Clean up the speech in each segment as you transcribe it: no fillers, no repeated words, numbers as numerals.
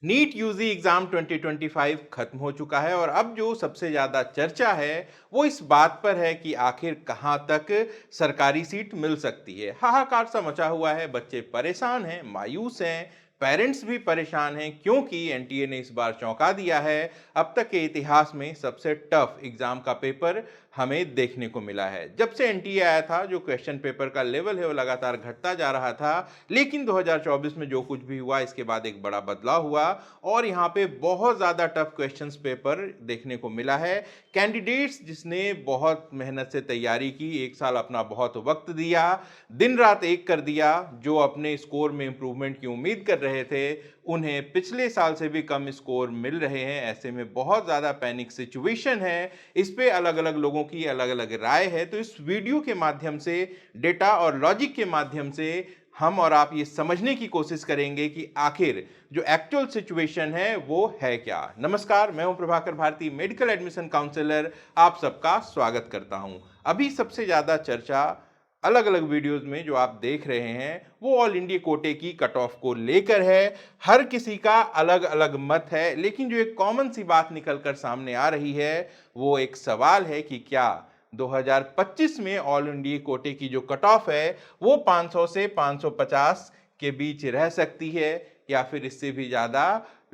NEET UG exam 2025 खत्म हो चुका है और अब जो सबसे ज्यादा चर्चा है वो इस बात पर है कि आखिर कहां तक सरकारी सीट मिल सकती है। हाहाकार सा मचा हुआ है, बच्चे परेशान हैं, मायूस हैं, पेरेंट्स भी परेशान हैं क्योंकि एनटीए ने इस बार चौंका दिया है। अब तक के इतिहास में सबसे टफ एग्जाम का पेपर हमें देखने को मिला है। जब से एनटीए आया था जो क्वेश्चन पेपर का लेवल है वो लगातार घटता जा रहा था, लेकिन 2024 में जो कुछ भी हुआ इसके बाद एक बड़ा बदलाव हुआ और यहाँ पे बहुत ज़्यादा टफ क्वेश्चंस पेपर देखने को मिला है। कैंडिडेट्स जिसने बहुत मेहनत से तैयारी की, एक साल अपना बहुत वक्त दिया, दिन रात एक कर दिया, जो अपने स्कोर में इंप्रूवमेंट की उम्मीद कर रहे थे, उन्हें पिछले साल से भी कम स्कोर मिल रहे हैं। ऐसे में बहुत ज़्यादा पैनिक सिचुएशन है। इस पे अलग अलग लोगों की अलग अलग राय है। तो इस वीडियो के माध्यम से, डेटा और लॉजिक के माध्यम से हम और आप ये समझने की कोशिश करेंगे कि आखिर जो एक्चुअल सिचुएशन है वो है क्या। नमस्कार, मैं हूं Prabhakar Bharti, medical admission counsellor. आप सबका स्वागत करता हूं। अभी सबसे ज्यादा चर्चा अलग अलग वीडियोस में जो आप देख रहे हैं वो ऑल इंडिया कोटे की कट ऑफ को लेकर है। हर किसी का अलग अलग मत है, लेकिन जो एक कॉमन सी बात निकल कर सामने आ रही है वो एक सवाल है कि क्या 2025 में ऑल इंडिया कोटे की जो कट ऑफ है वो 500 से 550 के बीच रह सकती है या फिर इससे भी ज्यादा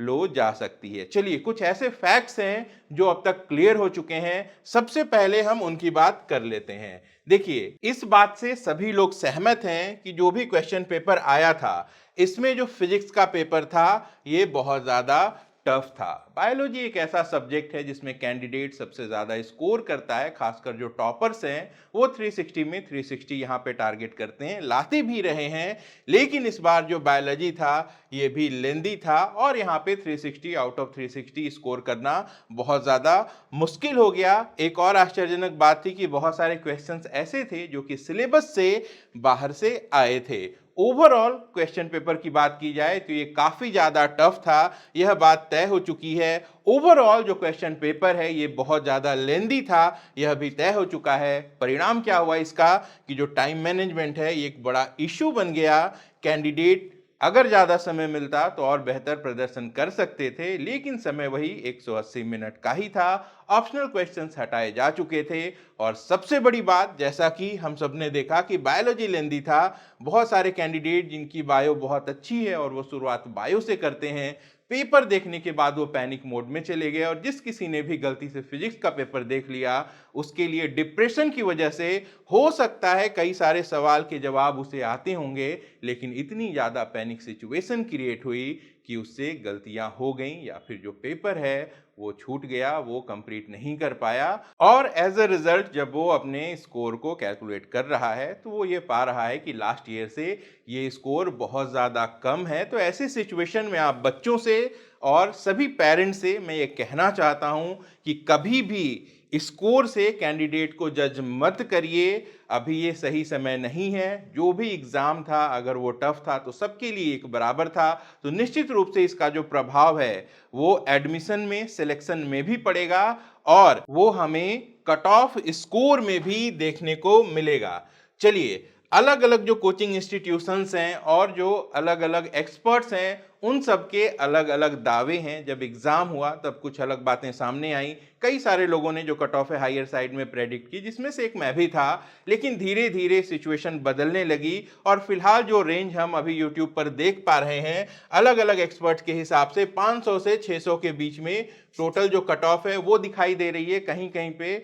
लो जा सकती है। चलिए, कुछ ऐसे फैक्ट्स हैं जो अब तक क्लियर हो चुके हैं, सबसे पहले हम उनकी बात कर लेते हैं। देखिए, इस बात से सभी लोग सहमत हैं कि जो भी क्वेश्चन पेपर आया था इसमें जो फिजिक्स का पेपर था ये बहुत ज्यादा टफ था। बायोलॉजी एक ऐसा सब्जेक्ट है जिसमें कैंडिडेट सबसे ज्यादा स्कोर करता है, खासकर जो टॉपर्स हैं वो 360 में 360 यहाँ पे टारगेट करते हैं, लाते भी रहे हैं। लेकिन इस बार जो बायोलॉजी था ये भी लेंदी था और यहाँ पे 360 आउट ऑफ 360 स्कोर करना बहुत ज्यादा मुश्किल हो गया। एक और आश्चर्यजनक बात थी कि बहुत सारे क्वेश्चंस ऐसे थे जो कि सिलेबस से बाहर से आए थे। ओवरऑल क्वेश्चन पेपर की बात की जाए तो ये काफी ज्यादा टफ था, यह बात तय हो चुकी है। ओवरऑल जो क्वेश्चन पेपर है ये बहुत ज्यादा लेंदी था, यह भी तय हो चुका है। परिणाम क्या हुआ इसका कि जो टाइम मैनेजमेंट है ये एक बड़ा इश्यू बन गया। कैंडिडेट अगर ज्यादा समय मिलता तो और बेहतर प्रदर्शन कर सकते थे, लेकिन समय वही 180 मिनट का ही था। ऑप्शनल क्वेश्चंस हटाए जा चुके थे और सबसे बड़ी बात, जैसा कि हम सबने देखा कि बायोलॉजी लेंदी था, बहुत सारे कैंडिडेट जिनकी बायो बहुत अच्छी है और वो शुरुआत बायो से करते हैं, पेपर देखने के बाद वो पैनिक मोड में चले गए और जिस किसी ने भी गलती से फिजिक्स का पेपर देख लिया उसके लिए डिप्रेशन की वजह से हो सकता है कई सारे सवाल के जवाब उसे आते होंगे, लेकिन इतनी ज्यादा पैनिक सिचुएशन क्रिएट हुई कि उससे गलतियां हो गई या फिर जो पेपर है वो छूट गया, वो कंप्लीट नहीं कर पाया। और एज अ रिजल्ट जब वो अपने स्कोर को कैलकुलेट कर रहा है तो वो ये पा रहा है कि लास्ट ईयर से ये स्कोर बहुत ज़्यादा कम है। तो ऐसी सिचुएशन में आप बच्चों से और सभी पेरेंट्स से मैं ये कहना चाहता हूँ कि कभी भी स्कोर से कैंडिडेट को जज मत करिए। अभी ये सही समय नहीं है। जो भी एग्जाम था अगर वो टफ था तो सबके लिए एक बराबर था, तो निश्चित रूप से इसका जो प्रभाव है वो एडमिशन में, सिलेक्शन में भी पड़ेगा और वो हमें कट ऑफ स्कोर में भी देखने को मिलेगा। चलिए, अलग अलग जो कोचिंग इंस्टीट्यूशंस हैं और जो अलग अलग एक्सपर्ट्स हैं उन सब के अलग अलग दावे हैं। जब एग्जाम हुआ तब कुछ अलग बातें सामने आई। कई सारे लोगों ने जो कट ऑफ है हायर साइड में प्रेडिक्ट की, जिसमें से एक मैं भी था, लेकिन धीरे धीरे सिचुएशन बदलने लगी और फिलहाल जो रेंज हम अभी यूट्यूब पर देख पा रहे हैं अलग अलग एक्सपर्ट्स के हिसाब से 500 से 600 के बीच में टोटल जो कट ऑफ है वो दिखाई दे रही है। कहीं कहीं पे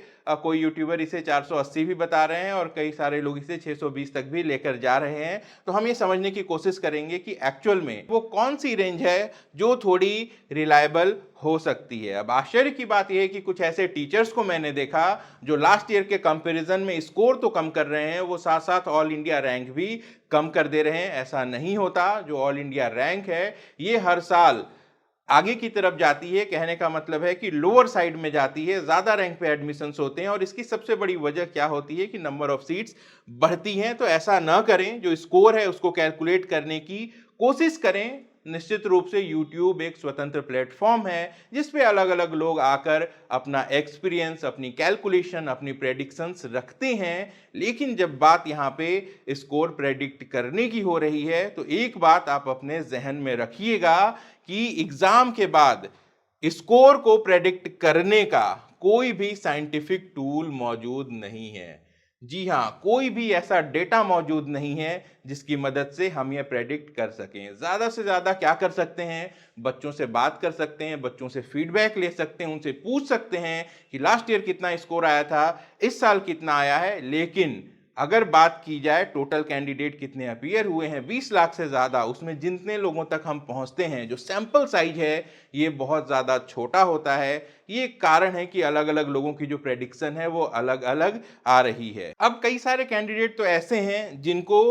कोई यूट्यूबर इसे 480 भी बता रहे हैं और कई सारे लोग इसे 620 तक भी लेकर जा रहे हैं। तो हम ये समझने की कोशिश करेंगे कि एक्चुअल में वो कौन सी रेंज है जो थोड़ी रिलायबल हो सकती है। अब आश्चर्य की बात यह है कि कुछ ऐसे टीचर्स को मैंने देखा जो लास्ट ईयर के कंपैरिजन में स्कोर तो कम कर रहे हैं, वो साथ साथ ऑल इंडिया रैंक भी कम कर दे रहे हैं। ऐसा नहीं होता। जो ऑल इंडिया रैंक है ये हर साल आगे की तरफ जाती है, कहने का मतलब है कि लोअर साइड में जाती है, ज्यादा रैंक पे एडमिशंस होते हैं और इसकी सबसे बड़ी वजह क्या होती है कि नंबर ऑफ सीट्स बढ़ती हैं। तो ऐसा ना करें, जो स्कोर है उसको कैलकुलेट करने की कोशिश करें। निश्चित रूप से YouTube एक स्वतंत्र प्लेटफॉर्म है जिस पे अलग अलग लोग आकर अपना एक्सपीरियंस, अपनी कैलकुलेशन, अपनी प्रेडिक्शंस रखते हैं, लेकिन जब बात यहाँ पे स्कोर प्रेडिक्ट करने की हो रही है तो एक बात आप अपने जहन में रखिएगा कि एग्जाम के बाद स्कोर को प्रेडिक्ट करने का कोई भी साइंटिफिक टूल मौजूद नहीं है। जी हाँ, कोई भी ऐसा डेटा मौजूद नहीं है जिसकी मदद से हम ये प्रेडिक्ट कर सकें। ज़्यादा से ज़्यादा क्या कर सकते हैं, बच्चों से बात कर सकते हैं, बच्चों से फीडबैक ले सकते हैं, उनसे पूछ सकते हैं कि लास्ट ईयर कितना स्कोर आया था, इस साल कितना आया है। लेकिन अगर बात की जाए टोटल कैंडिडेट कितने अपीयर हुए हैं 20 लाख से ज़्यादा, उसमें जितने लोगों तक हम पहुंचते हैं, जो सैंपल साइज है ये बहुत ज़्यादा छोटा होता है। ये एक कारण है कि अलग अलग लोगों की जो प्रेडिक्शन है वो अलग अलग आ रही है। अब कई सारे कैंडिडेट तो ऐसे हैं जिनको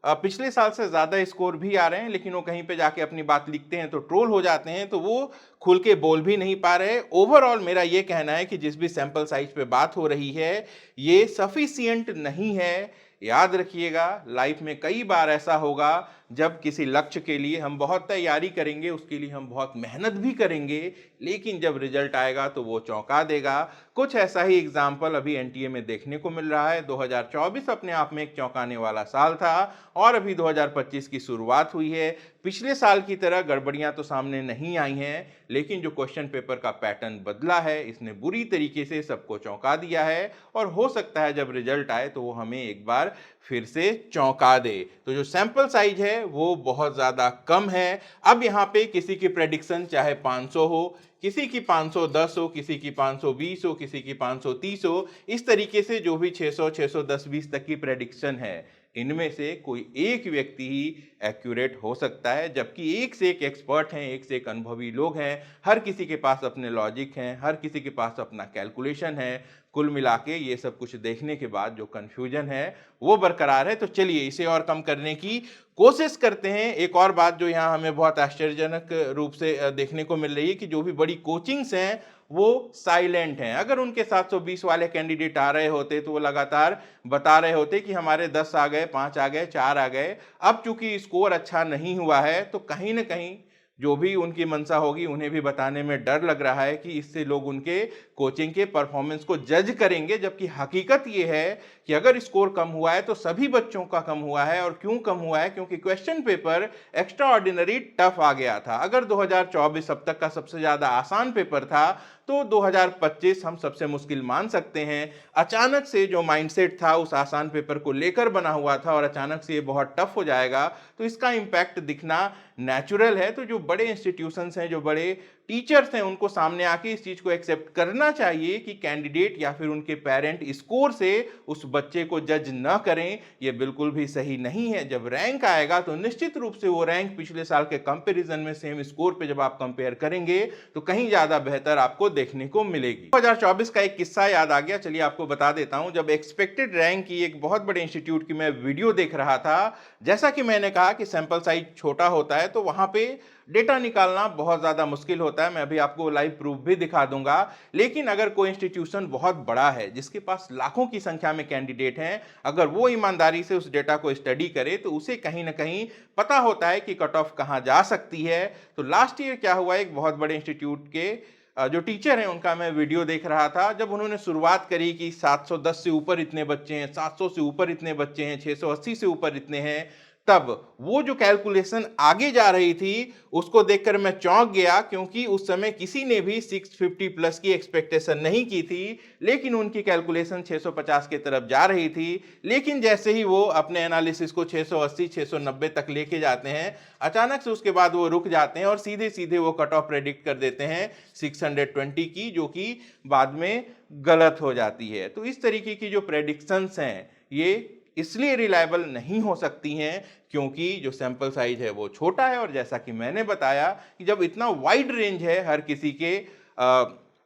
पिछले साल से ज़्यादा स्कोर भी आ रहे हैं, लेकिन वो कहीं पे जाके अपनी बात लिखते हैं तो ट्रोल हो जाते हैं, तो वो खुल के बोल भी नहीं पा रहे। ओवरऑल मेरा ये कहना है कि जिस भी सैंपल साइज पे बात हो रही है ये सफिशिएंट नहीं है। याद रखिएगा, लाइफ में कई बार ऐसा होगा जब किसी लक्ष्य के लिए हम बहुत तैयारी करेंगे, उसके लिए हम बहुत मेहनत भी करेंगे, लेकिन जब रिजल्ट आएगा तो वो चौंका देगा। कुछ ऐसा ही एग्जाम्पल अभी एनटीए में देखने को मिल रहा है। 2024 अपने आप में एक चौंकाने वाला साल था और अभी 2025 की शुरुआत हुई है। पिछले साल की तरह गड़बड़ियां तो सामने नहीं आई हैं, लेकिन जो क्वेश्चन पेपर का पैटर्न बदला है इसने बुरी तरीके से सबको चौंका दिया है और हो सकता है जब रिजल्ट आए तो वो हमें एक बार फिर से चौंका दे। तो जो सैंपल साइज है वो बहुत ज़्यादा कम है। अब यहाँ पे किसी की प्रेडिक्शन चाहे 500 हो, किसी की 510 हो, किसी की 520 हो, किसी की 530 हो, इस तरीके से जो भी 600, 610, 20 तक की प्रेडिक्शन है, इनमें से कोई एक व्यक्ति ही एक्यूरेट हो सकता है, जबकि एक से एक एक्सपर्ट हैं, एक से एक अनुभवी लोग हैं, हर किसी के पास अपने लॉजिक हैं, हर किसी के पास अपना कैलकुलेशन है। कुल मिला के ये सब कुछ देखने के बाद जो कन्फ्यूजन है वो बरकरार है। तो चलिए इसे और कम करने की कोशिश करते हैं। एक और बात जो यहाँ हमें बहुत आश्चर्यजनक रूप से देखने को मिल रही है कि जो भी बड़ी कोचिंग्स हैं वो साइलेंट हैं। अगर उनके 720 वाले कैंडिडेट आ रहे होते तो वो लगातार बता रहे होते कि हमारे 10 आ गए, 5 आ गए, 4 आ गए। अब चूंकि स्कोर अच्छा नहीं हुआ है तो कहीं ना कहीं जो भी उनकी मंशा होगी उन्हें भी बताने में डर लग रहा है कि इससे लोग उनके कोचिंग के परफॉर्मेंस को जज करेंगे, जबकि हकीकत ये है कि अगर स्कोर कम हुआ है तो सभी बच्चों का कम हुआ है। और क्यों कम हुआ है? क्योंकि question paper extraordinary tough आ गया था। अगर 2024 अब तक का सबसे ज्यादा आसान पेपर था तो 2025 हम सबसे मुश्किल मान सकते हैं। अचानक से जो माइंडसेट था उस आसान पेपर को लेकर बना हुआ था और अचानक से ये बहुत टफ हो जाएगा, तो इसका इम्पैक्ट दिखना नेचुरल है। तो जो बड़े इंस्टीट्यूशंस हैं, जो बड़े टीचर्स हैं, उनको सामने आके इस चीज को एक्सेप्ट करना चाहिए कि कैंडिडेट या फिर उनके पेरेंट स्कोर से उस बच्चे को जज न करें। ये बिल्कुल भी सही नहीं है। जब रैंक आएगा तो निश्चित रूप से वो रैंक पिछले साल के कंपैरिजन में सेम स्कोर पे जब आप कंपेयर करेंगे तो कहीं ज्यादा बेहतर आपको देखने को मिलेगी। 2024 का एक किस्सा याद आ गया, चलिए आपको बता देता हूं। जब एक्सपेक्टेड रैंक की एक बहुत बड़े इंस्टीट्यूट की मैं वीडियो देख रहा था, जैसा कि मैंने कहा कि सैंपल साइज छोटा होता है तो वहां पे डेटा निकालना बहुत ज्यादा मुश्किल होता है। मैं अभी आपको लाइव प्रूफ भी दिखा दूंगा। लेकिन अगर कोई इंस्टीट्यूशन बहुत बड़ा है जिसके पास लाखों की संख्या में कैंडिडेट हैं, अगर वो ईमानदारी से उस डेटा को स्टडी करे तो उसे कहीं ना कहीं पता होता है कि कट ऑफ कहां जा सकती है। तो लास्ट ईयर क्या हुआ, एक बहुत बड़े इंस्टीट्यूट के जो टीचर हैं उनका मैं वीडियो देख रहा था। जब उन्होंने शुरुआत करी कि 710 से ऊपर इतने बच्चे हैं, 700 से ऊपर इतने बच्चे हैं, 680 से ऊपर इतने हैं, तब वो जो कैलकुलेशन आगे जा रही थी उसको देखकर मैं चौंक गया, क्योंकि उस समय किसी ने भी 650 प्लस की एक्सपेक्टेशन नहीं की थी। लेकिन उनकी कैलकुलेशन 650 की तरफ जा रही थी। लेकिन जैसे ही वो अपने एनालिसिस को 680 690 तक लेके जाते हैं, अचानक से उसके बाद वो रुक जाते हैं और सीधे सीधे वो कट ऑफ प्रेडिक्ट कर देते हैं 620 की, जो कि बाद में गलत हो जाती है। तो इस तरीके की जो प्रेडिक्शंस हैं ये इसलिए रिलायबल नहीं हो सकती हैं क्योंकि जो सैंपल साइज है वो छोटा है। और जैसा कि मैंने बताया कि जब इतना वाइड रेंज है हर किसी के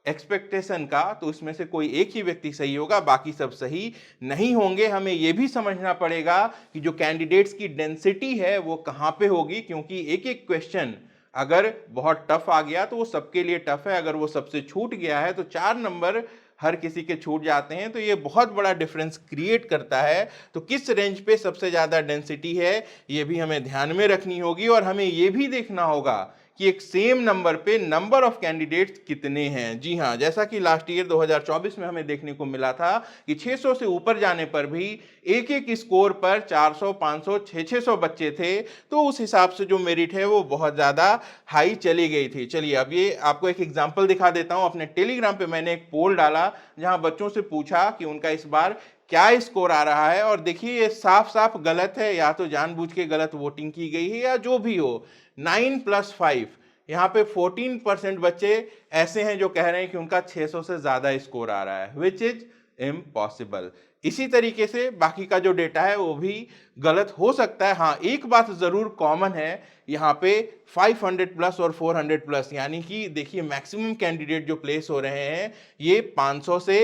एक्सपेक्टेशन का, तो इसमें से कोई एक ही व्यक्ति सही होगा, बाकी सब सही नहीं होंगे। हमें यह भी समझना पड़ेगा कि जो कैंडिडेट्स की डेंसिटी है वो कहाँ पे होगी, क्योंकि एक एक क्वेश्चन अगर बहुत टफ आ गया तो वो सबके लिए टफ है, अगर वो सबसे छूट गया है तो 4 नंबर हर किसी के छूट जाते हैं, तो ये बहुत बड़ा डिफरेंस क्रिएट करता है। तो किस रेंज पे सबसे ज़्यादा डेंसिटी है ये भी हमें ध्यान में रखनी होगी। और हमें ये भी देखना होगा कि एक सेम नंबर पे नंबर ऑफ कैंडिडेट्स कितने हैं। जी हाँ, जैसा कि लास्ट ईयर 2024 में हमें देखने को मिला था कि 600 से ऊपर जाने पर भी एक एक स्कोर पर 400, 500, 600 बच्चे थे, तो उस हिसाब से जो मेरिट है वो बहुत ज़्यादा हाई चली गई थी। चलिए अब ये आपको एक एग्जाम्पल दिखा देता हूँ। अपने टेलीग्राम पे मैंने एक पोल डाला जहाँ बच्चों से पूछा कि उनका इस बार क्या स्कोर आ रहा है, और देखिए ये साफ साफ गलत है, या तो जानबूझ के गलत वोटिंग की गई है या जो भी हो। 9+5, यहाँ पे 14% बच्चे ऐसे हैं जो कह रहे हैं कि उनका 600 से ज्यादा स्कोर आ रहा है, विच इज इम्पॉसिबल। इसी तरीके से बाकी का जो डेटा है वो भी गलत हो सकता है। हाँ, एक बात जरूर कॉमन है यहाँ पे 500 प्लस और 400 प्लस, यानी कि देखिए मैक्सिमम कैंडिडेट जो प्लेस हो रहे हैं ये 500 से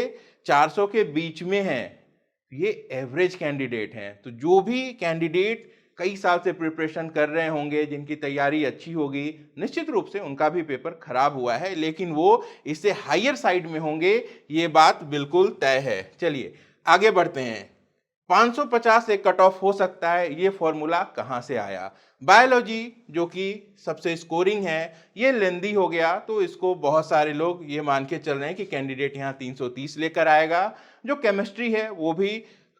400 के बीच में हैं, ये एवरेज कैंडिडेट हैं। तो जो भी कैंडिडेट कई साल से प्रिपरेशन कर रहे होंगे, जिनकी तैयारी अच्छी होगी, निश्चित रूप से उनका भी पेपर खराब हुआ है, लेकिन वो इससे हायर साइड में होंगे, ये बात बिल्कुल तय है। चलिए आगे बढ़ते हैं। 550 एक कट ऑफ हो सकता है, ये फॉर्मूला कहाँ से आया? बायोलॉजी जो कि सबसे स्कोरिंग है, ये लेंदी हो गया, तो इसको बहुत सारे लोग ये मान के चल रहे हैं कि कैंडिडेट यहाँ 330 लेकर आएगा। जो केमिस्ट्री है वो भी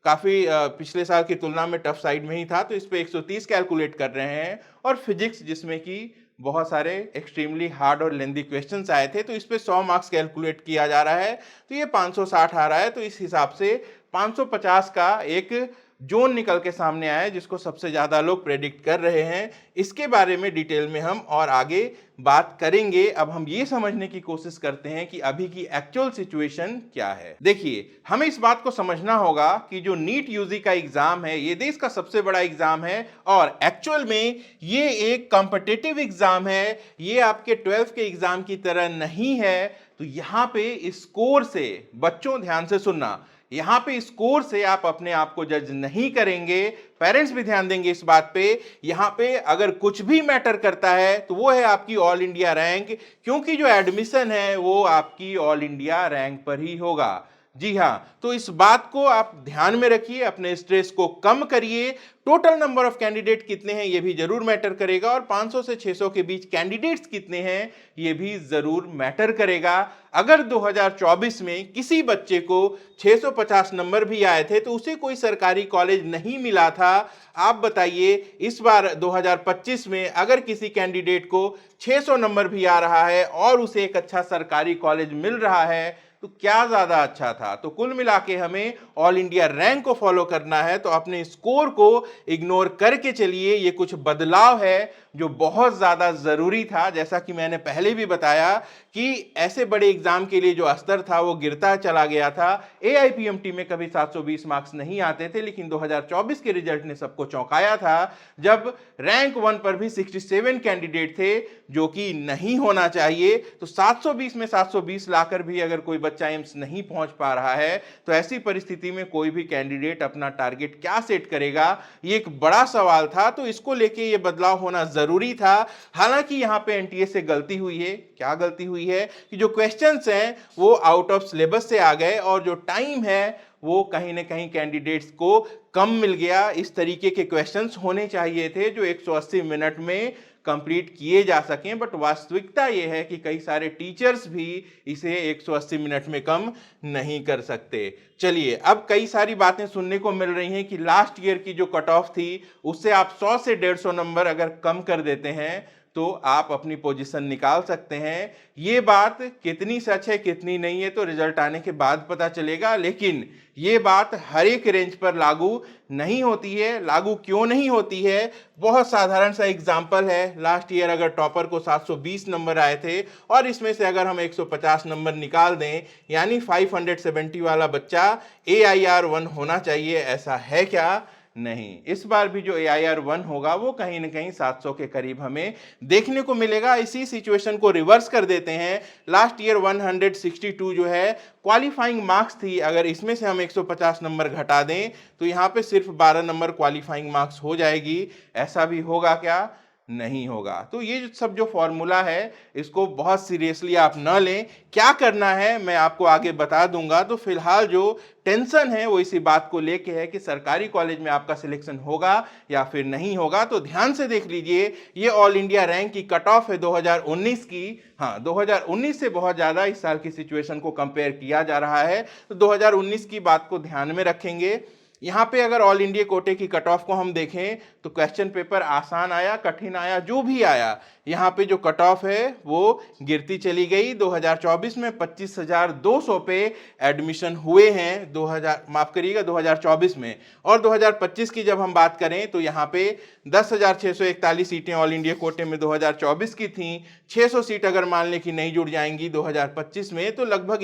काफ़ी पिछले साल की तुलना में टफ साइड में ही था, तो इस पे 130 कैलकुलेट कर रहे हैं। और फिजिक्स जिसमें कि बहुत सारे एक्सट्रीमली हार्ड और लेंदी क्वेश्चंस आए थे, तो इस पे 100 मार्क्स कैलकुलेट किया जा रहा है, तो ये 560 आ रहा है। तो इस हिसाब से 550 का एक जोन निकल के सामने आया है जिसको सबसे ज्यादा लोग प्रेडिक्ट कर रहे हैं। इसके बारे में डिटेल में हम और आगे बात करेंगे। अब हम ये समझने की कोशिश करते हैं कि अभी की एक्चुअल सिचुएशन क्या है। देखिए, हमें इस बात को समझना होगा कि जो नीट यूजी का एग्जाम है ये देश का सबसे बड़ा एग्जाम है, और एक्चुअल में ये एक कॉम्पिटिटिव एग्जाम है, ये आपके 12th के एग्जाम की तरह नहीं है। तो यहाँ पे स्कोर से, बच्चों ध्यान से सुनना, यहां पे स्कोर से आप अपने आप को जज नहीं करेंगे। पेरेंट्स भी ध्यान देंगे इस बात पे। यहां पे अगर कुछ भी मैटर करता है तो वो है आपकी ऑल इंडिया रैंक, क्योंकि जो एडमिशन है वो आपकी ऑल इंडिया रैंक पर ही होगा। जी हाँ, तो इस बात को आप ध्यान में रखिए, अपने स्ट्रेस को कम करिए। टोटल नंबर ऑफ कैंडिडेट कितने हैं ये भी जरूर मैटर करेगा, और 500 से 600 के बीच कैंडिडेट्स कितने हैं ये भी जरूर मैटर करेगा। अगर 2024 में किसी बच्चे को 650 नंबर भी आए थे तो उसे कोई सरकारी कॉलेज नहीं मिला था, आप बताइए इस बार 2025 में अगर किसी कैंडिडेट को 600 नंबर भी आ रहा है और उसे एक अच्छा सरकारी कॉलेज मिल रहा है, तो क्या ज्यादा अच्छा था। तो कुल मिला के हमें ऑल इंडिया रैंक को फॉलो करना है, तो अपने स्कोर को इग्नोर करके चलिए। ये कुछ बदलाव है जो बहुत ज्यादा जरूरी था। जैसा कि मैंने पहले भी बताया कि ऐसे बड़े एग्जाम के लिए जो स्तर था वो गिरता चला गया था। एआईपीएमटी में कभी 720 मार्क्स नहीं आते थे, लेकिन 2024 के रिजल्ट ने सबको चौंकाया था, जब रैंक 1 पर भी 67 कैंडिडेट थे, जो कि नहीं होना चाहिए। तो 720 में 720 लाकर भी अगर कोई बच्चा एम्स नहीं पहुंच पा रहा है, तो ऐसी परिस्थिति में कोई भी कैंडिडेट अपना टारगेट क्या सेट करेगा, ये एक बड़ा सवाल था। तो इसको लेके ये बदलाव होना जरूरी था। हालांकि यहाँ पे एनटीए से गलती हुई है। क्या गलती हुई है कि जो क्वेश्चंस हैं वो आउट ऑफ सिलेबस से आ गए, और जो टाइम है वो कहीं ना कहीं कैंडिडेट्स को कम मिल गया। इस तरीके के क्वेश्चंस होने चाहिए थे जो 180 मिनट में कंप्लीट किए जा सकें, बट वास्तविकता ये है कि कई सारे टीचर्स भी इसे 180 मिनट में कम नहीं कर सकते। चलिए, अब कई सारी बातें सुनने को मिल रही हैं कि लास्ट ईयर की जो कट ऑफ थी उससे आप 100 से 150 नंबर अगर कम कर देते हैं तो आप अपनी पोजीशन निकाल सकते हैं। ये बात कितनी सच है कितनी नहीं है तो रिजल्ट आने के बाद पता चलेगा, लेकिन ये बात हर एक रेंज पर लागू नहीं होती है। लागू क्यों नहीं होती है? बहुत साधारण सा एग्जांपल है। लास्ट ईयर अगर टॉपर को 720 नंबर आए थे और इसमें से अगर हम 150 नंबर निकाल दें, यानी 570 वाला बच्चा AIR 1 होना चाहिए, ऐसा है क्या? नहीं। इस बार भी जो AIR 1 होगा वो कहीं ना कहीं 700 के करीब हमें देखने को मिलेगा। इसी सिचुएशन को रिवर्स कर देते हैं। लास्ट ईयर 162 जो है क्वालिफाइंग मार्क्स थी, अगर इसमें से हम 150 नंबर घटा दें तो यहाँ पे सिर्फ 12 नंबर क्वालिफाइंग मार्क्स हो जाएगी। ऐसा भी होगा क्या? नहीं होगा। तो ये सब जो फॉर्मूला है इसको बहुत सीरियसली आप न लें। क्या करना है मैं आपको आगे बता दूंगा। तो फिलहाल जो टेंशन है वो इसी बात को लेके है कि सरकारी कॉलेज में आपका सिलेक्शन होगा या फिर नहीं होगा। तो ध्यान से देख लीजिए, ये ऑल इंडिया रैंक की कट ऑफ है 2019 की। हाँ, 2019 से बहुत ज्यादा इस साल की सिचुएशन को कंपेयर किया जा रहा है। तो 2019 की बात को ध्यान में रखेंगे। यहाँ पे अगर ऑल इंडिया कोटे की कट ऑफ को हम देखें तो क्वेश्चन पेपर आसान आया, कठिन आया, जो भी आया, यहाँ पे जो कट ऑफ है वो गिरती चली गई। 2024 में 25,200 पे एडमिशन हुए हैं, 2024 में। और 2025 की जब हम बात करें तो यहाँ पे 10,641 सीटें ऑल इंडिया कोटे में 2024 की थी। 600 सीट अगर मान लें कि नहीं जुड़ जाएंगी 2025 में, तो लगभग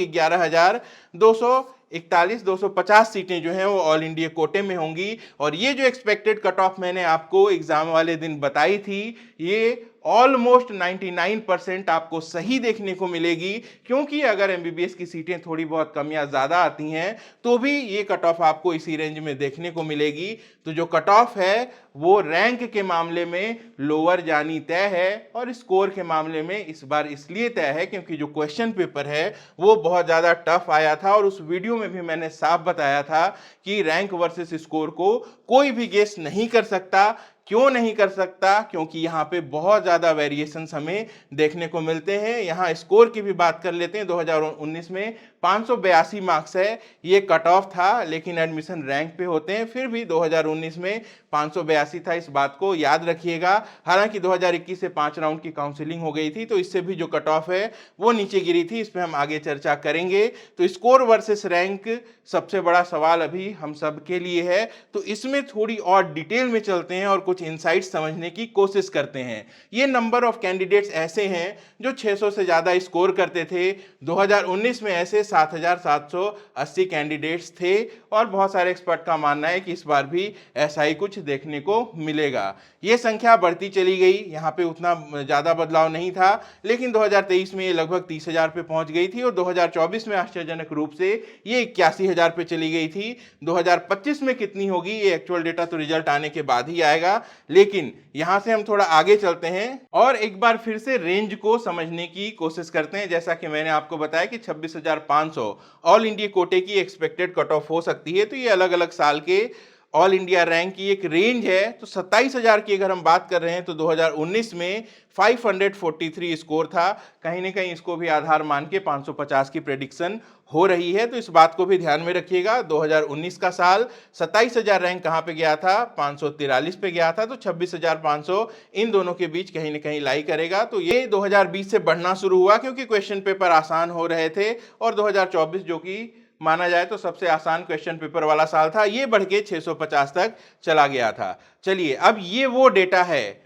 11,250 सीटें जो हैं वो ऑल इंडिया कोटे में होंगी। और ये जो एक्सपेक्टेड कट ऑफ मैंने आपको एग्जाम वाले दिन बताई थी, ये ऑलमोस्ट 99% आपको सही देखने को मिलेगी। क्योंकि अगर एमबीबीएस की सीटें थोड़ी बहुत कम या ज्यादा आती हैं तो भी ये कट ऑफ आपको इसी रेंज में देखने को मिलेगी। तो जो कट ऑफ है वो रैंक के मामले में लोअर जानी तय है, और स्कोर के मामले में इस बार इसलिए तय है क्योंकि जो क्वेश्चन पेपर है वो बहुत ज्यादा टफ आया था। और उस वीडियो में भी मैंने साफ बताया था कि रैंक वर्सेस स्कोर को कोई भी गेस नहीं कर सकता। क्यों नहीं कर सकता? क्योंकि यहाँ पे बहुत ज्यादा वेरिएशंस हमें देखने को मिलते हैं। यहाँ स्कोर की भी बात कर लेते हैं। 2019 में 582 मार्क्स है, ये कट ऑफ था, लेकिन एडमिशन रैंक पे होते हैं। फिर भी 2019 में 582 था, इस बात को याद रखिएगा। हालांकि 2021 से 5 राउंड की काउंसलिंग हो गई थी, तो इससे भी जो कट ऑफ है वो नीचे गिरी थी। इस पर हम आगे चर्चा करेंगे। तो स्कोर वर्सेस रैंक सबसे बड़ा सवाल अभी हम सब के लिए है। तो इसमें थोड़ी और डिटेल में चलते हैं और कुछ इनसाइट्स समझने की कोशिश करते हैं। ये नंबर ऑफ कैंडिडेट्स ऐसे हैं जो 600 से ज्यादा स्कोर करते थे। 2019 में ऐसे 7,780 कैंडिडेट्स थे, और बहुत सारे एक्सपर्ट का मानना है कि इस बार भी ऐसा ही कुछ देखने को मिलेगा। ये संख्या बढ़ती चली गई, यहाँ पे उतना ज्यादा बदलाव नहीं था, लेकिन 2023 में ये लगभग 30,000 पे पहुंच गई थी, और 2024 में आश्चर्यजनक रूप से ये 81,000 पे चली गई थी। 2025 में कितनी होगी ये एक्चुअल डेटा तो रिजल्ट आने के बाद ही आएगा, लेकिन यहां से हम थोड़ा आगे चलते हैं और एक बार फिर से रेंज को समझने की कोशिश करते हैं। जैसा कि मैंने आपको बताया कि 26,500 ऑल इंडिया कोटे की एक्सपेक्टेड कट ऑफ हो सकती है। तो ये अलग अलग साल के ऑल इंडिया रैंक की एक रेंज है। तो 27,000 की अगर हम बात कर रहे हैं तो 2019 में 543 स्कोर था। कहीं ना कहीं इसको भी आधार मान के 550 की प्रेडिक्शन हो रही है। तो इस बात को भी ध्यान में रखिएगा। 2019 का साल 27,000 रैंक कहां पे गया था? 543 पे गया था। तो 26,500 इन दोनों के बीच कहीं ना कहीं लाई करेगा। तो ये 2020 से बढ़ना शुरू हुआ क्योंकि क्वेश्चन पेपर आसान हो रहे थे, और 2024 जो कि माना जाए तो सबसे आसान क्वेश्चन पेपर वाला साल था, ये बढ़ के 650 तक चला गया था। चलिए, अब ये वो डेटा है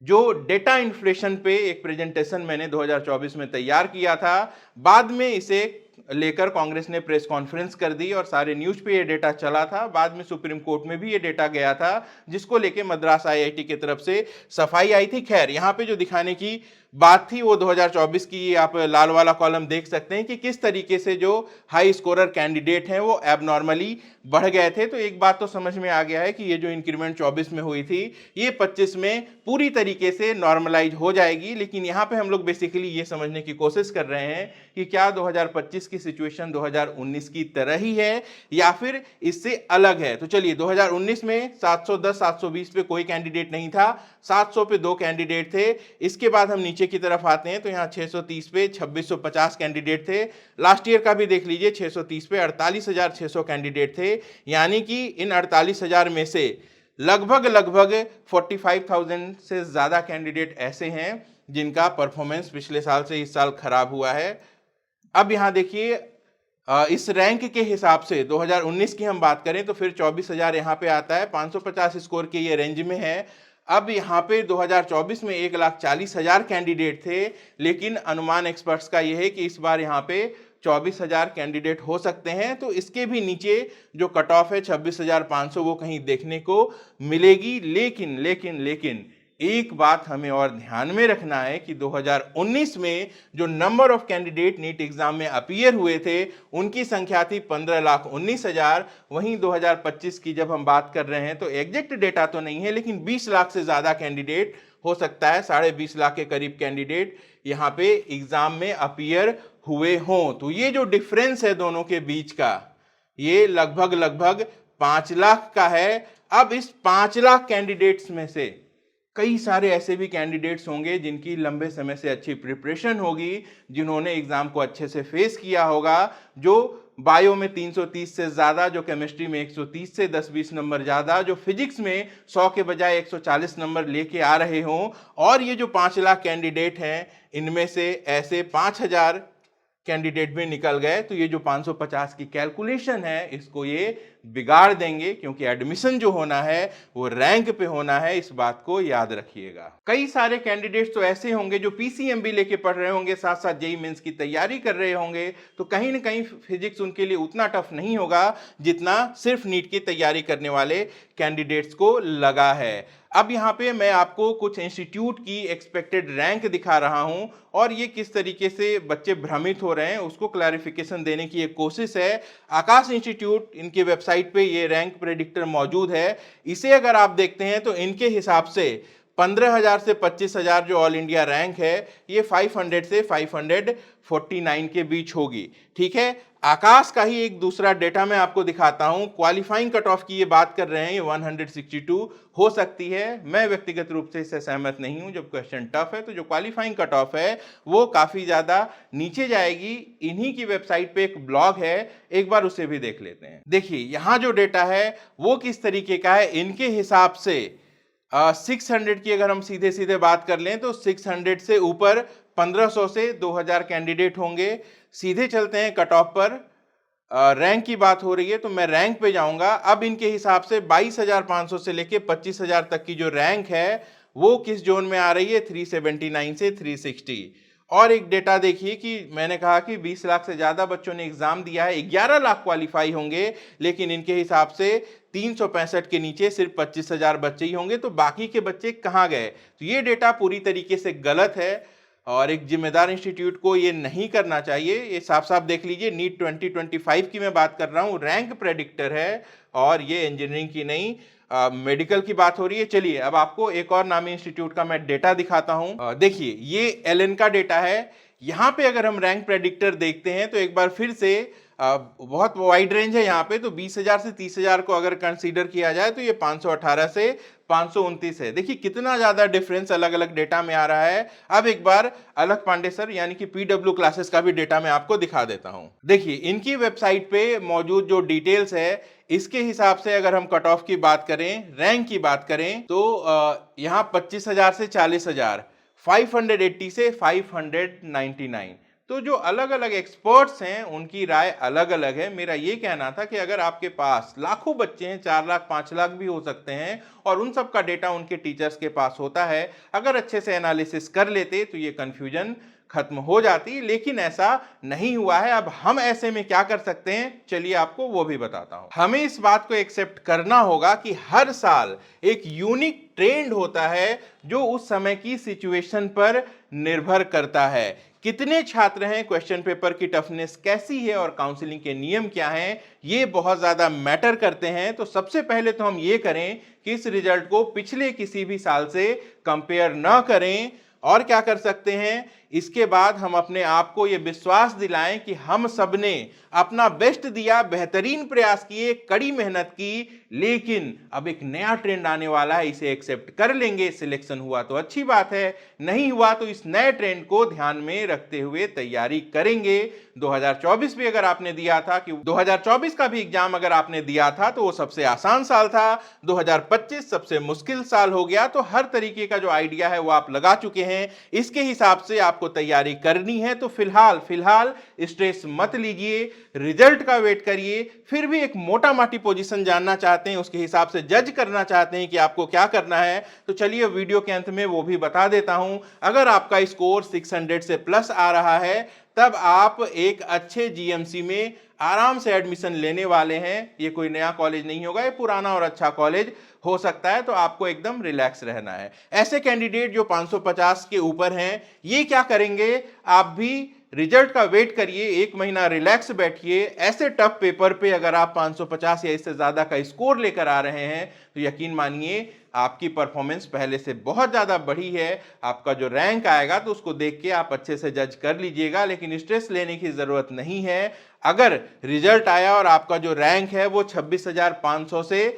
जो डेटा इन्फ्लेशन पे एक प्रेजेंटेशन मैंने 2024 में तैयार किया था। बाद में इसे लेकर कांग्रेस ने प्रेस कॉन्फ्रेंस कर दी और सारे न्यूज पे ये डेटा चला था। बाद में सुप्रीम कोर्ट में भी ये डेटा गया था, जिसको लेके मद्रास आईआईटी की तरफ से सफाई आई थी। खैर, यहाँ पे जो दिखाने की बात थी वो 2024 की, आप लाल वाला कॉलम देख सकते हैं कि किस तरीके से जो हाई स्कोरर कैंडिडेट हैं वो एबनॉर्मली बढ़ गए थे। तो एक बात तो समझ में आ गया है कि ये जो इंक्रीमेंट 24 में हुई थी ये 25 में पूरी तरीके से नॉर्मलाइज हो जाएगी। लेकिन यहाँ पे हम लोग बेसिकली ये समझने की कोशिश कर रहे हैं कि क्या 2025 की सिचुएशन 2019 की तरह ही है या फिर इससे अलग है। तो चलिए, 2019 में 710 720 पे कोई कैंडिडेट नहीं था, 700 पे 2 कैंडिडेट थे। इसके बाद हम नीचे की तरफ आते हैं तो यहाँ 630 पे 2650 कैंडिडेट थे। लास्ट ईयर का भी देख लीजिए, 630 पे 48,600 कैंडिडेट थे। यानी कि इन 48,000 में से लगभग 45,000 से ज्यादा कैंडिडेट ऐसे हैं जिनका परफॉर्मेंस पिछले साल से इस साल खराब हुआ है। अब यहां देखिए, इस रैंक के हिसाब से 2019 की हम बात करें तो फिर 24,000 यहाँ पे आता है, 550 स्कोर के ये रेंज में है। अब यहाँ पे 2024 में 1,40,000 कैंडिडेट थे, लेकिन अनुमान एक्सपर्ट्स का यह है कि इस बार यहाँ पे 24,000 कैंडिडेट हो सकते हैं। तो इसके भी नीचे जो कट ऑफ है 26,500 वो कहीं देखने को मिलेगी। लेकिन एक बात हमें और ध्यान में रखना है कि 2019 में जो number of candidate NEET exam में अपीयर हुए थे उनकी संख्या थी 15,19,000। वहीं 2025 की जब हम बात कर रहे हैं तो एग्जैक्ट डेटा तो नहीं है, लेकिन 20 लाख से ज्यादा कैंडिडेट हो सकता है 20.5 लाख के करीब कैंडिडेट यहाँ पे एग्जाम में अपीयर हुए हों। तो ये जो डिफरेंस है दोनों के बीच का, ये लगभग 5 लाख का है। अब इस 5 लाख कैंडिडेट्स में से कई सारे ऐसे भी कैंडिडेट्स होंगे जिनकी लंबे समय से अच्छी प्रिपरेशन होगी, जिन्होंने एग्जाम को अच्छे से फेस किया होगा, जो बायो में 330 से ज़्यादा, जो केमिस्ट्री में 130 से 10-20 नंबर ज़्यादा, जो फिजिक्स में 100 के बजाय 140 नंबर लेके आ रहे हों। और ये जो 5 लाख कैंडिडेट हैं, इनमें से ऐसे 5,000 कैंडिडेट भी निकल गए, तो ये जो 550 की कैलकुलेशन है, इसको ये बिगाड़ देंगे, क्योंकि एडमिशन जो होना है वो रैंक पे होना है, इस बात को याद रखिएगा। कई सारे कैंडिडेट्स तो ऐसे होंगे जो पीसीएम भी लेके पढ़ रहे होंगे, साथ साथ जेईई मेंस की तैयारी कर रहे होंगे, तो कहीं ना कहीं फिजिक्स उनके लिए उतना टफ नहीं होगा जितना सिर्फ नीट की तैयारी करने वाले कैंडिडेट्स को लगा है। अब यहाँ पे मैं आपको कुछ इंस्टीट्यूट की एक्सपेक्टेड रैंक दिखा रहा हूँ, और ये किस तरीके से बच्चे भ्रमित हो रहे हैं उसको क्लैरिफिकेशन देने की एक कोशिश है। आकाश इंस्टीट्यूट, इनकी वेबसाइट पे ये रैंक प्रेडिक्टर मौजूद है। इसे अगर आप देखते हैं तो इनके हिसाब से 15,000 से 25,000 जो ऑल इंडिया रैंक है, ये 500 से 549 के बीच होगी। ठीक है, आकाश का ही एक दूसरा डेटा मैं आपको दिखाता हूं। क्वालिफाइंग कट ऑफ की ये बात कर रहे हैं, ये 162 हो सकती है। मैं व्यक्तिगत रूप से इससे सहमत नहीं हूं। जब क्वेश्चन टफ है तो जो क्वालिफाइंग कट ऑफ है वो काफी ज्यादा नीचे जाएगी। इन्हीं की वेबसाइट पे एक ब्लॉग है, एक बार उसे भी देख लेते हैं। देखिए यहां जो डेटा है वो किस तरीके का है। इनके हिसाब से 600 की अगर हम सीधे सीधे बात कर लें तो 600 से ऊपर 1500 से 2000 कैंडिडेट होंगे। सीधे चलते हैं कट ऑफ पर। रैंक की बात हो रही है तो मैं रैंक पे जाऊंगा। अब इनके हिसाब से 22,500 से लेके 25,000 तक की जो रैंक है वो किस जोन में आ रही है, 379 से 360। और एक डेटा देखिए कि मैंने कहा कि 20 लाख से ज्यादा बच्चों ने एग्जाम दिया है, 11 लाख क्वालिफाई होंगे, लेकिन इनके हिसाब से 365 के नीचे सिर्फ 25,000 बच्चे ही होंगे। तो बाकी के बच्चे कहाँ गए? तो ये डेटा पूरी तरीके से गलत है और एक जिम्मेदार इंस्टीट्यूट को ये नहीं करना चाहिए। ये साफ साफ देख लीजिए, नीट 2025 की मैं बात कर रहा हूँ, रैंक प्रेडिक्टर है और ये इंजीनियरिंग की नहीं, मेडिकल की बात हो रही है। चलिए अब आपको एक और नामी इंस्टीट्यूट का मैं डेटा दिखाता हूं। देखिए ये एलएन का डेटा है। यहां पे अगर हम रैंक प्रेडिक्टर देखते हैं तो एक बार फिर से बहुत वाइड रेंज है यहाँ पे। तो 20,000 से 30,000 को अगर कंसीडर किया जाए तो ये 518 से 529 है। देखिए कितना ज्यादा डिफरेंस अलग अलग डेटा में आ रहा है। अब एक बार अलख पांडे सर यानी कि पीडब्ल्यू क्लासेस का भी डेटा मैं आपको दिखा देता हूं। देखिए इनकी वेबसाइट पे मौजूद जो डिटेल्स है, इसके हिसाब से अगर हम कट ऑफ की बात करें, रैंक की बात करें, तो यहाँ 25,000 से 40,000, 580 से 599। तो जो अलग अलग एक्सपर्ट्स हैं उनकी राय अलग अलग है। मेरा ये कहना था कि अगर आपके पास लाखों बच्चे हैं, 4 लाख 5 लाख भी हो सकते हैं, और उन सब का डेटा उनके टीचर्स के पास होता है, अगर अच्छे से एनालिसिस कर लेते तो ये कंफ्यूजन खत्म हो जाती। लेकिन ऐसा नहीं हुआ है। अब हम ऐसे में क्या कर सकते हैं, चलिए आपको वो भी बताता हूं। हमें इस बात को एक्सेप्ट करना होगा कि हर साल एक यूनिक ट्रेंड होता है जो उस समय की सिचुएशन पर निर्भर करता है। कितने छात्र हैं, क्वेश्चन पेपर की टफनेस कैसी है और काउंसलिंग के नियम क्या हैं, ये बहुत ज्यादा मैटर करते हैं। तो सबसे पहले तो हम ये करें कि इस रिजल्ट को पिछले किसी भी साल से कंपेयर ना करें। और क्या कर सकते हैं, इसके बाद हम अपने आप को यह विश्वास दिलाएं कि हम सबने अपना बेस्ट दिया, बेहतरीन प्रयास किए, कड़ी मेहनत की, लेकिन अब एक नया ट्रेंड आने वाला है, इसे एक्सेप्ट कर लेंगे। सिलेक्शन हुआ तो अच्छी बात है, नहीं हुआ तो इस नए ट्रेंड को ध्यान में रखते हुए तैयारी करेंगे। 2024 भी अगर आपने दिया था कि 2024 का भी एग्जाम अगर आपने दिया था तो वो सबसे आसान साल था, 2025 सबसे मुश्किल साल हो गया। तो हर तरीके का जो आइडिया है वो आप लगा चुके हैं, इसके हिसाब से आपको तैयारी करनी है। तो फिलहाल स्ट्रेस मत लीजिए, रिजल्ट का वेट करिए। फिर भी एक मोटा माटी पोजीशन जानना चाहते हैं, उसके हिसाब से जज करना चाहते हैं कि आपको क्या करना है, तो चलिए वीडियो के अंत में वो भी बता देता हूं। अगर आपका स्कोर 600 से प्लस आ रहा है तब आप एक अच्छे जीएमसी में आराम से एडमिशन लेने वाले हैं। ये कोई नया कॉलेज नहीं होगा, ये पुराना और अच्छा कॉलेज हो सकता है। तो आपको एकदम रिलैक्स रहना है। ऐसे कैंडिडेट जो 550 के ऊपर हैं, ये क्या करेंगे, आप भी रिजल्ट का वेट करिए, 1 महीना रिलैक्स बैठिए। ऐसे टफ पेपर पे अगर आप 550 या इससे ज़्यादा का स्कोर लेकर आ रहे हैं तो यकीन मानिए आपकी परफॉर्मेंस पहले से बहुत ज़्यादा बढ़ी है। आपका जो रैंक आएगा तो उसको देख के आप अच्छे से जज कर लीजिएगा, लेकिन स्ट्रेस लेने की ज़रूरत नहीं है। अगर रिजल्ट आया और आपका जो रैंक है वो 26,500 से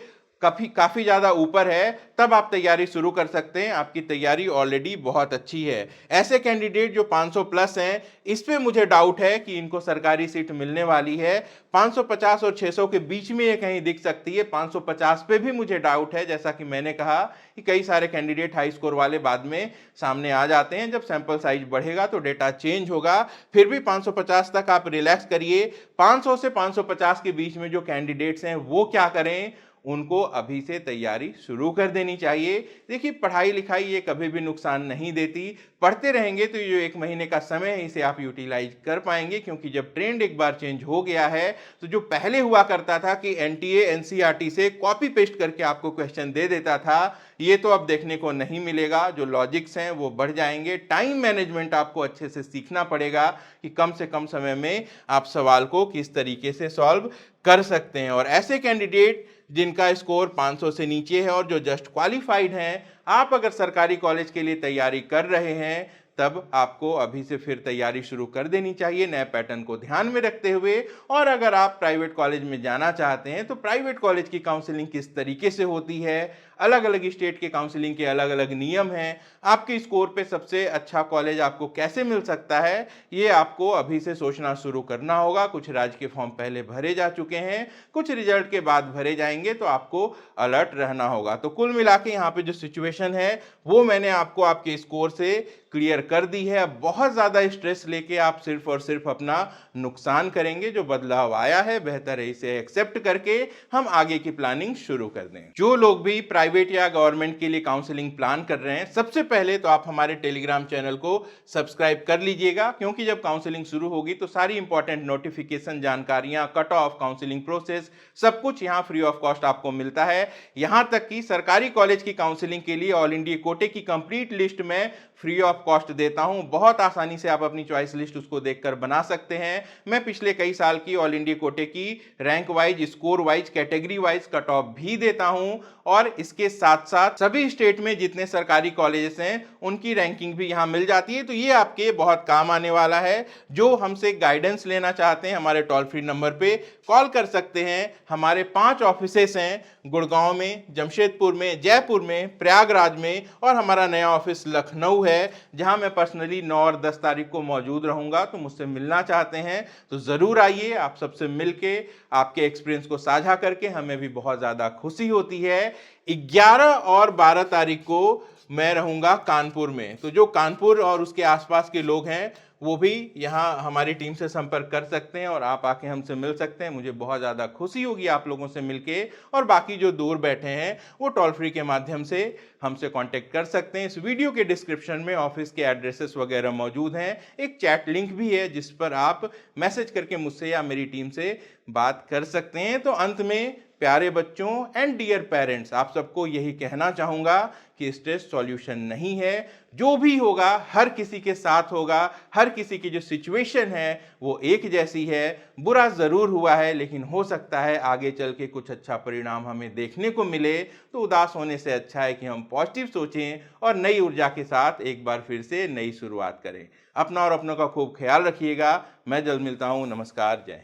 काफी ज्यादा ऊपर है, तब आप तैयारी शुरू कर सकते हैं। आपकी तैयारी ऑलरेडी बहुत अच्छी है। ऐसे कैंडिडेट जो 500 प्लस हैं, इस पे मुझे डाउट है कि इनको सरकारी सीट मिलने वाली है। 550 और 600 के बीच में ये कहीं दिख सकती है। 550 पे भी मुझे डाउट है। जैसा कि मैंने कहा कि कई सारे कैंडिडेट हाई स्कोर वाले बाद में सामने आ जाते हैं। जब सैंपल साइज बढ़ेगा तो डेटा चेंज होगा। फिर भी 550 तक आप रिलैक्स करिए। 500 से 550 के बीच में जो कैंडिडेट्स हैं वो क्या करें, उनको अभी से तैयारी शुरू कर देनी चाहिए। देखिए, पढ़ाई लिखाई ये कभी भी नुकसान नहीं देती। पढ़ते रहेंगे तो ये जो 1 महीने का समय है इसे आप यूटिलाइज कर पाएंगे, क्योंकि जब ट्रेंड एक बार चेंज हो गया है तो जो पहले हुआ करता था कि एनटीए एनसीईआरटी से कॉपी पेस्ट करके आपको क्वेश्चन दे देता था, ये तो अब देखने को नहीं मिलेगा। जो लॉजिक्स हैं वो बढ़ जाएंगे। टाइम मैनेजमेंट आपको अच्छे से सीखना पड़ेगा कि कम से कम समय में आप सवाल को किस तरीके से सॉल्व कर सकते हैं। और ऐसे कैंडिडेट जिनका स्कोर 500 से नीचे है और जो जस्ट क्वालिफाइड हैं, आप अगर सरकारी कॉलेज के लिए तैयारी कर रहे हैं तब आपको अभी से फिर तैयारी शुरू कर देनी चाहिए, नए पैटर्न को ध्यान में रखते हुए। और अगर आप प्राइवेट कॉलेज में जाना चाहते हैं तो प्राइवेट कॉलेज की काउंसलिंग किस तरीके से होती है, अलग अलग स्टेट के काउंसलिंग के अलग अलग नियम हैं, आपके स्कोर पे सबसे अच्छा कॉलेज आपको कैसे मिल सकता है, ये आपको अभी से सोचना शुरू करना होगा। कुछ राज्य के फॉर्म पहले भरे जा चुके हैं, कुछ रिजल्ट के बाद भरे जाएंगे, तो आपको अलर्ट रहना होगा। तो कुल मिला के यहाँ पे जो सिचुएशन है वो मैंने आपको आपके स्कोर से क्लियर कर दी है। अब बहुत ज़्यादा स्ट्रेस लेके आप सिर्फ और सिर्फ अपना नुकसान करेंगे। जो बदलाव आया है बेहतर है इसे एक्सेप्ट करके हम आगे की प्लानिंग शुरू कर दें। जो लोग भी प्राइवेट या गवर्नमेंट के लिए काउंसलिंग प्लान कर रहे हैं, सबसे पहले तो आप हमारे टेलीग्राम चैनल को सब्सक्राइब कर लीजिएगा, क्योंकि जब काउंसलिंग शुरू होगी तो सारी इंपॉर्टेंट नोटिफिकेशन, जानकारियां, कट ऑफ, काउंसलिंग प्रोसेस, सब कुछ यहाँ फ्री ऑफ कॉस्ट आपको मिलता है। यहाँ तक कि सरकारी कॉलेज की काउंसलिंग के लिए ऑल इंडिया कोटे की कंप्लीट लिस्ट में फ्री ऑफ कॉस्ट देता हूं। बहुत आसानी से आप अपनी चॉइस लिस्ट उसको देखकर बना सकते हैं। मैं पिछले कई साल की ऑल इंडिया कोटे की rank wise, score wise, category wise cut off भी देता हूं, और इसके साथ साथ सभी स्टेट में जितने सरकारी कॉलेजेस हैं उनकी रैंकिंग भी यहां मिल जाती है। तो ये आपके बहुत काम आने वाला है। जो हमसे गाइडेंस लेना चाहते हैं, हमारे टोल फ्री नंबर पे कॉल कर सकते हैं। हमारे 5 ऑफिसेस हैं, गुड़गांव में, जमशेदपुर में, जयपुर में, प्रयागराज में, और हमारा नया ऑफिस लखनऊ है, जहां मैं पर्सनली 9 और 10 तारीख को मौजूद रहूंगा। तो मुझसे मिलना चाहते हैं तो जरूर आइए। आप सबसे मिलके, आपके एक्सपीरियंस को साझा करके हमें भी बहुत ज्यादा खुशी होती है। 11 और 12 तारीख को मैं रहूंगा कानपुर में। तो जो कानपुर और उसके आसपास के लोग हैं वो भी यहाँ हमारी टीम से संपर्क कर सकते हैं और आप आके हमसे मिल सकते हैं। मुझे बहुत ज़्यादा खुशी होगी आप लोगों से मिलके। और बाकी जो दूर बैठे हैं वो टोल फ्री के माध्यम से हमसे कांटेक्ट कर सकते हैं। इस वीडियो के डिस्क्रिप्शन में ऑफिस के एड्रेसेस वगैरह मौजूद हैं। एक चैट लिंक भी है जिस पर आप मैसेज करके मुझसे या मेरी टीम से बात कर सकते हैं। तो अंत में प्यारे बच्चों एंड डियर पेरेंट्स, आप सबको यही कहना चाहूँगा कि स्ट्रेस सॉल्यूशन नहीं है। जो भी होगा हर किसी के साथ होगा। हर किसी की जो सिचुएशन है वो एक जैसी है। बुरा ज़रूर हुआ है, लेकिन हो सकता है आगे चल के कुछ अच्छा परिणाम हमें देखने को मिले। तो उदास होने से अच्छा है कि हम पॉजिटिव सोचें और नई ऊर्जा के साथ एक बार फिर से नई शुरुआत करें। अपना और अपनों का खूब ख्याल रखिएगा। मैं जल्द मिलता हूँ। नमस्कार, जय हिंद।